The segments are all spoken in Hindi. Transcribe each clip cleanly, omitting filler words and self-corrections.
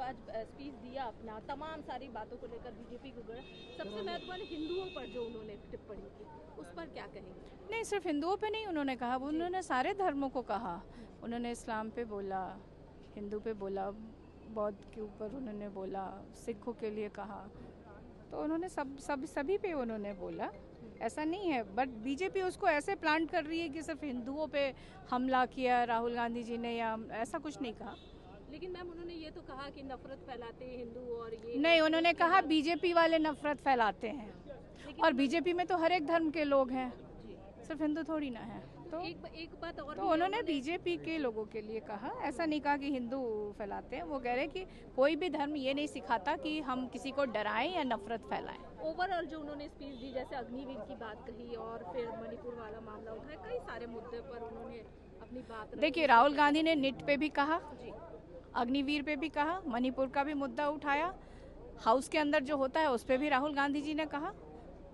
आज स्पीच दिया अपना, तमाम सारी बातों को लेकर बीजेपी को गढ़ा, सबसे महत्वपूर्ण हिंदुओं पर जो उन्होंने टिप्पणी की, उस पर क्या कहेंगे? नहीं, सिर्फ हिंदुओं पे नहीं उन्होंने कहा, उन्होंने सारे धर्मों को कहा। उन्होंने इस्लाम पे बोला, हिंदू पे बोला, बौद्ध के ऊपर उन्होंने बोला, सिखों के लिए कहा, तो उन्होंने सभी पे उन्होंने बोला। ऐसा नहीं है, बट बीजेपी उसको ऐसे प्लांट कर रही है कि सिर्फ हिंदुओं पे हमला किया राहुल गांधी जी ने, या ऐसा कुछ नहीं कहा। लेकिन मैम उन्होंने ये तो कहा कि नफरत फैलाते हैं हिंदू, और ये नहीं, उन्होंने कहा बीजेपी वाले नफरत फैलाते हैं, और बीजेपी में तो हर एक धर्म के लोग हैं, सिर्फ हिंदू थोड़ी ना है। तो एक बात और तो उन्होंने बीजेपी के लोगों के लिए कहा, ऐसा नहीं कहा कि हिंदू फैलाते हैं। वो कह रहे कि कोई भी धर्म ये नहीं सिखाता कि हम किसी को डराएं या नफरत फैलाएं। ओवरऑल जो उन्होंने स्पीच दी, जैसे अग्निवीर की बात कही और फिर मणिपुर वाला मामला उठाया, कई सारे मुद्दे पर उन्होंने अपनी बात रखी। देखिए, राहुल गांधी ने निट पे भी कहा, अग्निवीर पे भी कहा, मणिपुर का भी मुद्दा उठाया, हाउस के अंदर जो होता है उस पर भी राहुल गांधी जी ने कहा,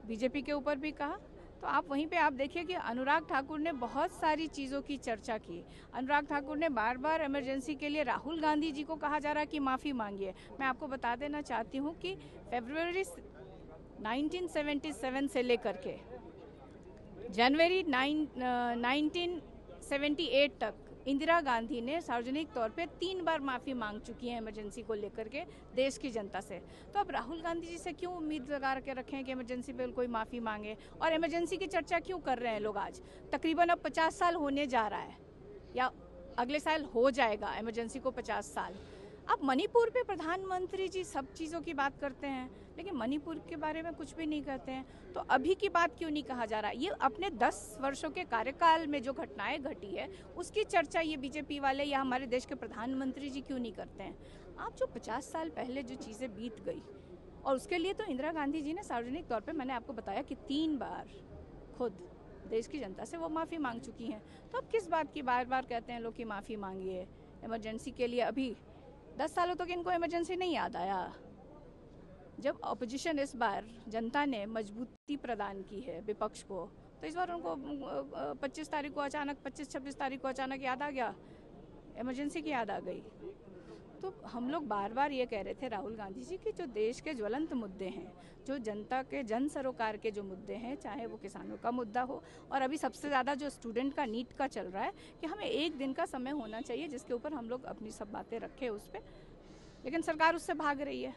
बीजेपी के ऊपर भी कहा। तो आप वहीं पे आप देखिए कि अनुराग ठाकुर ने बहुत सारी चीज़ों की चर्चा की। अनुराग ठाकुर ने बार बार इमरजेंसी के लिए राहुल गांधी जी को कहा जा रहा है कि माफ़ी मांगिए। मैं आपको बता देना चाहती हूँ कि फरवरी 1977 से लेकर के जनवरी 1978 तक इंदिरा गांधी ने सार्वजनिक तौर पे 3 बार माफ़ी मांग चुकी हैं इमरजेंसी को लेकर के देश की जनता से। तो अब राहुल गांधी जी से क्यों उम्मीद लगा के रखें कि इमरजेंसी पे कोई माफ़ी मांगे, और इमरजेंसी की चर्चा क्यों कर रहे हैं लोग आज? तकरीबन अब 50 साल होने जा रहा है, या अगले साल हो जाएगा इमरजेंसी को 50 साल। अब मणिपुर पे प्रधानमंत्री जी सब चीज़ों की बात करते हैं, लेकिन मणिपुर के बारे में कुछ भी नहीं कहते हैं। तो अभी की बात क्यों नहीं कहा जा रहा? ये अपने 10 वर्षों के कार्यकाल में जो घटनाएं घटी है उसकी चर्चा ये बीजेपी वाले या हमारे देश के प्रधानमंत्री जी क्यों नहीं करते हैं? आप जो 50 साल पहले जो चीज़ें बीत गई, और उसके लिए तो इंदिरा गांधी जी ने सार्वजनिक तौर पर, मैंने आपको बताया कि 3 बार खुद देश की जनता से वो माफ़ी मांग चुकी हैं। तो अब किस बात की बार बार कहते हैं लोग कि माफ़ी मांगिए इमरजेंसी के लिए? अभी 10 सालों तक इनको इमरजेंसी नहीं याद आया। जब अपोजिशन इस बार जनता ने मजबूती प्रदान की है विपक्ष को, तो इस बार उनको 25 तारीख को अचानक, 25-26 तारीख को अचानक याद आ गया, इमरजेंसी की याद आ गई। तो हम लोग बार बार ये कह रहे थे राहुल गांधी जी कि जो देश के ज्वलंत मुद्दे हैं, जो जनता के जन सरोकार के जो मुद्दे हैं, चाहे वो किसानों का मुद्दा हो, और अभी सबसे ज़्यादा जो स्टूडेंट का नीट का चल रहा है, कि हमें 1 दिन का समय होना चाहिए जिसके ऊपर हम लोग अपनी सब बातें रखें उस पर, लेकिन सरकार उससे भाग रही है।